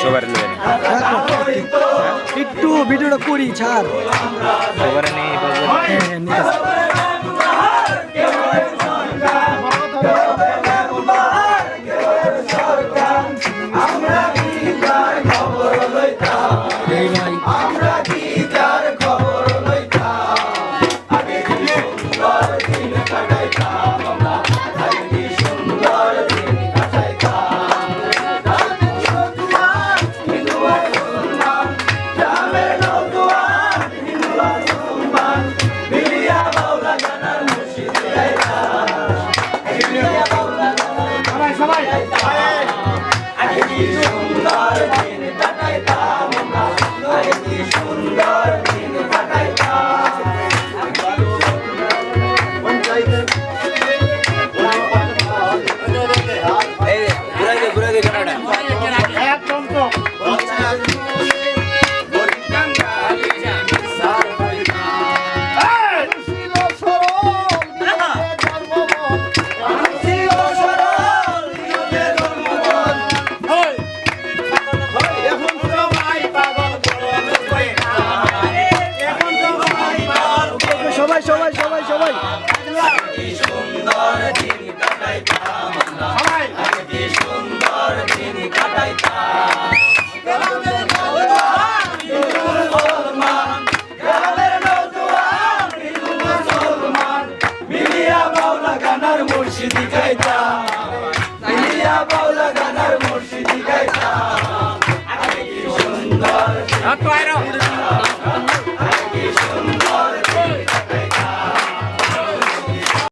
সবার নেবেন একটু ভিডিওটা করি ছাড় সবার নেই সবাই সবাই সবাই সবাই সুন্দর দিন কাটাইতাম সবাই সুন্দর দিন কাটাইতাম গ্রামের নওজোয়ান হিন্দু মুসলমান গ্রামের নওজোয়ান হিন্দু মুসলমান মিলিয়া বাউলা গানার মুর্শিদি গাইতাম মিলিয়া বাউলা গানার মুর্শিদি গাইতাম আগে কি সুন্দর